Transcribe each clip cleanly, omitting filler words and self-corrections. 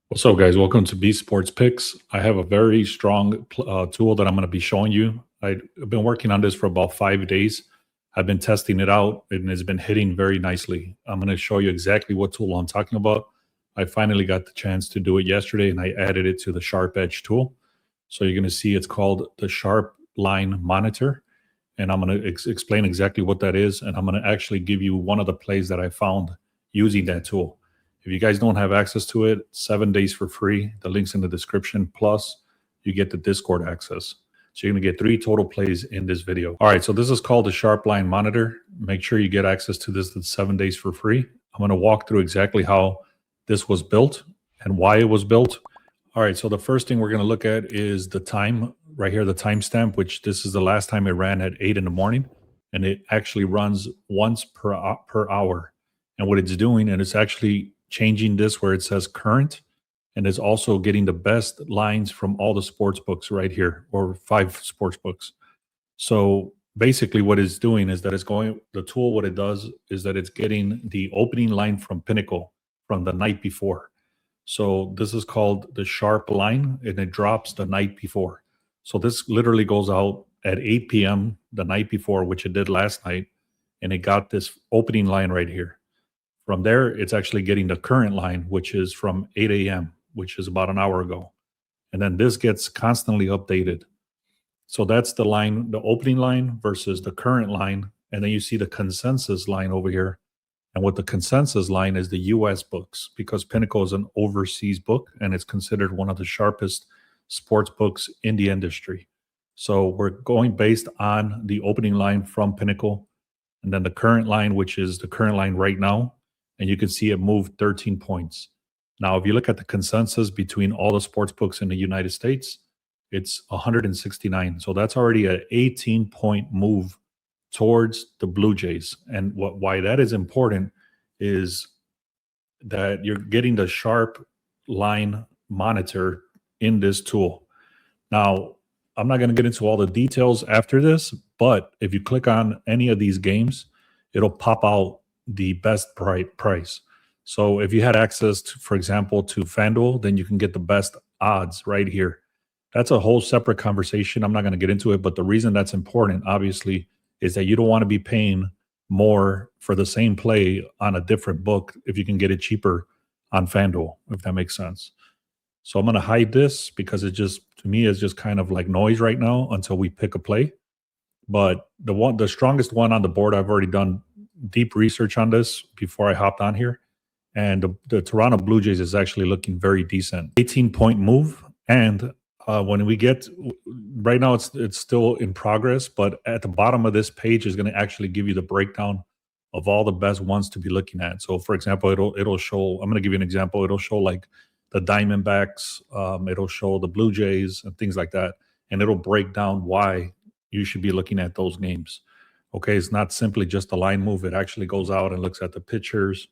What's up, guys? Welcome to B Sports Picks. I have a very strong tool that I'm going to be showing you. I've been working on this for about 5 days. I've been testing it out, and it's been hitting very nicely. I'm going to show you exactly what tool I'm talking about. I finally got the chance to do it yesterday, and I added it to the Sharp Edge tool. So you're going to see it's called the Sharp Line Monitor, and I'm going to explain exactly what that is, and I'm going to actually give you one of the plays that I found using that tool. If you guys don't have access to it, 7 days for free. The link's in the description. Plus, you get the Discord access. So you're going to get 3 total plays in this video. All right, so this is called the Sharp Line Monitor. Make sure you get access to this 7 days for free. I'm going to walk through exactly how this was built and why it was built. All right, so the first thing we're going to look at is the time right here, the timestamp, which this is the last time it ran at 8 in the morning. And it actually runs once per hour. And what it's doing, and it's actually changing this where it says current, and is also getting the best lines from all the sports books right here, or 5 sports books. So basically what it's doing is that the tool, what it does is that it's getting the opening line from Pinnacle from the night before. So this is called the Sharp Line, and it drops the night before. So this literally goes out at 8 p.m. the night before, which it did last night, and it got this opening line right here. From there, it's actually getting the current line, which is from 8 a.m., which is about an hour ago. And then this gets constantly updated. So that's the line, the opening line versus the current line. And then you see the consensus line over here. And what the consensus line is the US books, because Pinnacle is an overseas book and it's considered one of the sharpest sports books in the industry. So we're going based on the opening line from Pinnacle, and then the current line, which is the current line right now. And you can see it moved 13 points. Now, if you look at the consensus between all the sports books in the United States, it's 169. So that's already an 18-point move towards the Blue Jays. And why that is important is that you're getting the Sharp Line Monitor in this tool. Now, I'm not going to get into all the details after this, but if you click on any of these games, it'll pop out the best price. So if you had access to, for example, to FanDuel, then you can get the best odds right here. That's a whole separate conversation. I'm not going to get into it, but the reason that's important, obviously, is that you don't want to be paying more for the same play on a different book if you can get it cheaper on FanDuel, if that makes sense. So I'm going to hide this because it just, to me, is just kind of like noise right now until we pick a play. But the strongest one on the board, I've already done deep research on this before I hopped on here, and the Toronto Blue Jays is actually looking very decent. 18-point move, and when we get right now, it's still in progress, but at the bottom of this page is going to actually give you the breakdown of all the best ones to be looking at. So, for example, it'll show. I'm going to give you an example. It'll show like the Diamondbacks, it'll show the Blue Jays and things like that, and it'll break down why you should be looking at those games. Okay, it's not simply just a line move. It actually goes out and looks at the pitchers,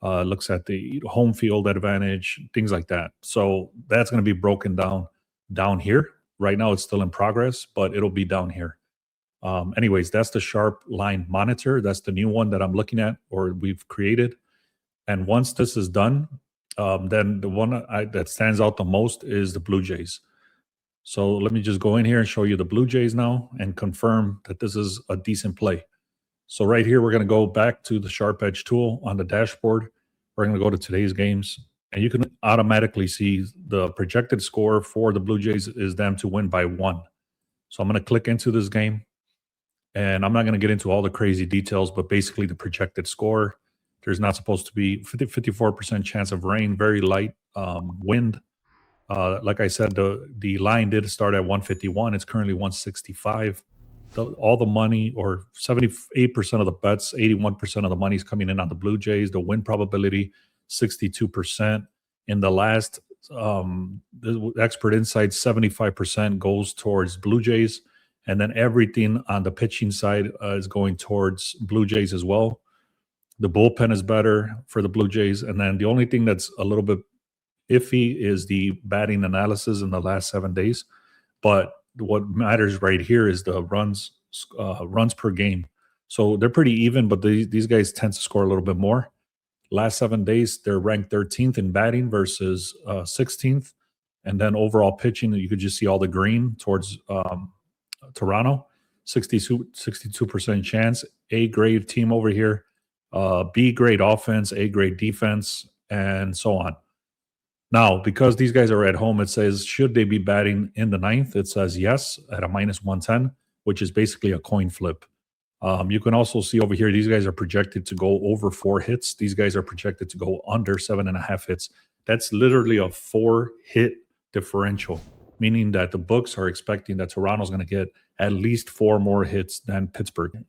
looks at the home field advantage, things like that. So that's going to be broken down here. Right now, it's still in progress, but it'll be down here. Anyways, that's the Sharp Line Monitor. That's the new one that I'm looking at, or we've created. And once this is done, then the one that stands out the most is the Blue Jays. So let me just go in here and show you the Blue Jays now and confirm that this is a decent play. So right here, we're going to go back to the Sharp Edge tool on the dashboard. We're going to go to today's games, and you can automatically see the projected score for the Blue Jays is them to win by 1. So I'm going to click into this game, and I'm not going to get into all the crazy details, but basically the projected score, there's not supposed to be 54% chance of rain, very light wind. Like I said, the line did start at 151. It's currently 165. All the money, or 78% of the bets, 81% of the money is coming in on the Blue Jays. The win probability, 62%. In the last the expert insight, 75% goes towards Blue Jays. And then everything on the pitching side is going towards Blue Jays as well. The bullpen is better for the Blue Jays. And then the only thing that's a little bit iffy is the batting analysis in the last 7 days. But what matters right here is the runs per game. So they're pretty even, but these guys tend to score a little bit more. Last 7 days, they're ranked 13th in batting versus 16th. And then overall pitching, you could just see all the green towards Toronto, 62% chance. A grade team over here, B grade offense, A grade defense, and so on. Now, because these guys are at home, it says, should they be batting in the ninth? It says yes at a minus 110, which is basically a coin flip. You can also see over here, these guys are projected to go over 4 hits. These guys are projected to go under 7.5 hits. That's literally a 4-hit differential, meaning that the books are expecting that Toronto's going to get at least 4 more hits than Pittsburgh.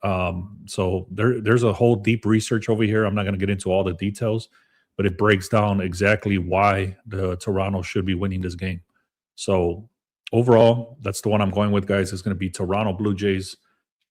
So there's a whole deep research over here. I'm not going to get into all the details, but it breaks down exactly why the Toronto should be winning this game. So overall, that's the one I'm going with, guys. It's going to be Toronto Blue Jays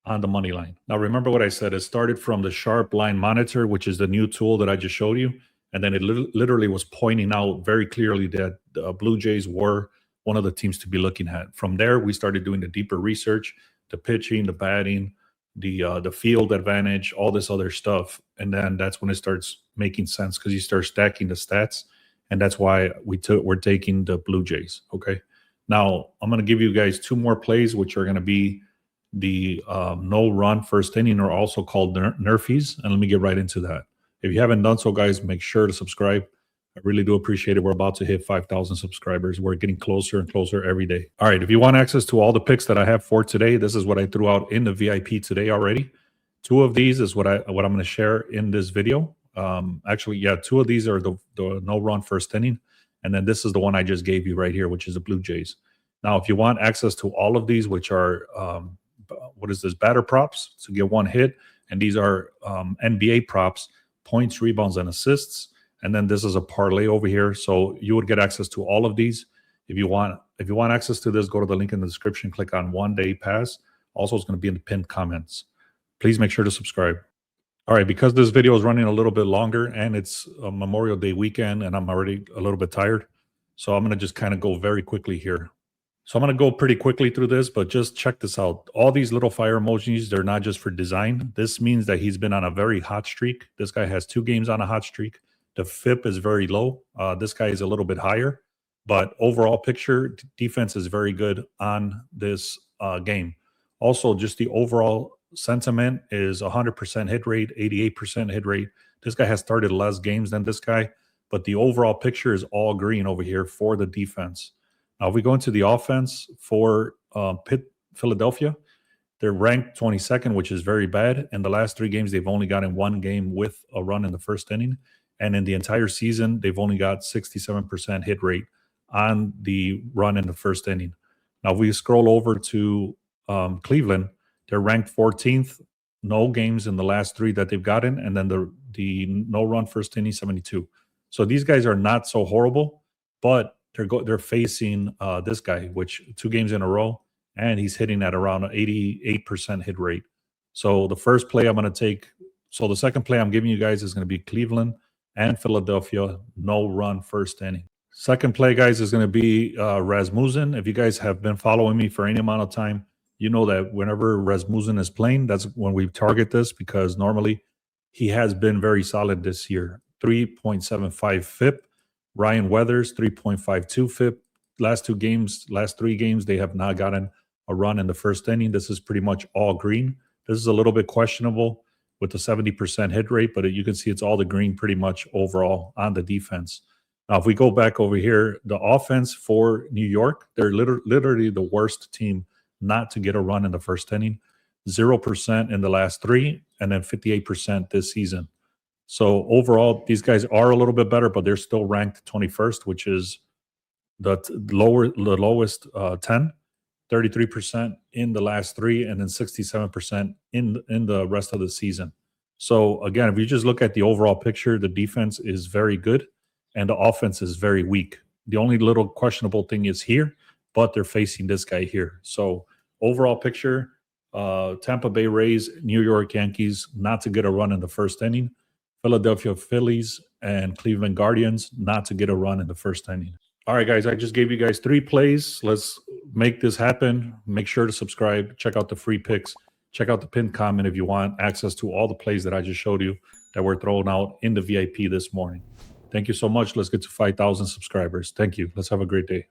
on the money line. Now, remember what I said. It started from the Sharp Line Monitor, which is the new tool that I just showed you. And then it literally was pointing out very clearly that the Blue Jays were one of the teams to be looking at. From there, we started doing the deeper research, the pitching, the batting, the field advantage, all this other stuff. And then that's when it starts making sense, because you start stacking the stats. And that's why we're taking the Blue Jays. Okay. Now, I'm going to give you guys 2 more plays, which are going to be the no-run first inning, are also called NRFIs. And let me get right into that. If you haven't done so, guys, make sure to subscribe. I really do appreciate it. We're about to hit 5,000 subscribers. We're getting closer and closer every day. All right, if you want access to all the picks that I have for today, this is what I threw out in the VIP today already. 2 of these is what I'm going to share in this video. Actually, yeah, 2 of these are the no-run first inning. And then this is the one I just gave you right here, which is the Blue Jays. Now, if you want access to all of these, which are, batter props to get 1 hit. And these are NBA props, points, rebounds, and assists. And then this is a parlay over here. So you would get access to all of these. If you want access to this, go to the link in the description, click on 1-day pass. Also, it's going to be in the pinned comments. Please make sure to subscribe. All right, because this video is running a little bit longer and it's a Memorial Day weekend and I'm already a little bit tired, so I'm going to just kind of go very quickly here. So I'm going to go pretty quickly through this, but just check this out. All these little fire emojis, they're not just for design. This means that he's been on a very hot streak. This guy has 2 games on a hot streak. The FIP is very low. This guy is a little bit higher, but overall picture, defense is very good on this game. Also, just the overall sentiment is 100% hit rate, 88% hit rate. This guy has started less games than this guy, but the overall picture is all green over here for the defense. Now, if we go into the offense for Philadelphia, they're ranked 22nd, which is very bad. In the last 3 games, they've only gotten 1 game with a run in the first inning. And in the entire season, they've only got 67% hit rate on the run in the first inning. Now, if we scroll over to Cleveland, they're ranked 14th, no games in the last 3 that they've gotten. And then the no-run first inning, 72. So these guys are not so horrible, but they're facing this guy, which 2 games in a row, and he's hitting at around an 88% hit rate. So the first play I'm going to take, so the second play I'm giving you guys is going to be Cleveland and Philadelphia, no run first inning. Second play, guys, is going to be Rasmussen. If you guys have been following me for any amount of time, you know that whenever Rasmussen is playing, that's when we target this, because normally he has been very solid this year. 3.75 FIP. Ryan Weathers, 3.52 FIP. Last 3 games, they have not gotten a run in the first inning. This is pretty much all green. This is a little bit questionable with the 70% hit rate, but you can see it's all the green pretty much overall on the defense. Now, if we go back over here, the offense for New York, they're literally the worst team not to get a run in the first inning. 0% in the last 3, and then 58% this season. So overall, these guys are a little bit better, but they're still ranked 21st, which is the lowest 10, 33% in the last 3, and then 67% in the rest of the season. So again, if you just look at the overall picture, the defense is very good and the offense is very weak. The only little questionable thing is here, but they're facing this guy here. So overall picture, Tampa Bay Rays, New York Yankees, not to get a run in the first inning. Philadelphia Phillies and Cleveland Guardians, not to get a run in the first inning. All right, guys, I just gave you guys 3 plays. Let's make this happen. Make sure to subscribe. Check out the free picks. Check out the pinned comment if you want access to all the plays that I just showed you. that we're throwing out in the VIP this morning. Thank you so much. Let's get to 5,000 subscribers. Thank you. Let's have a great day.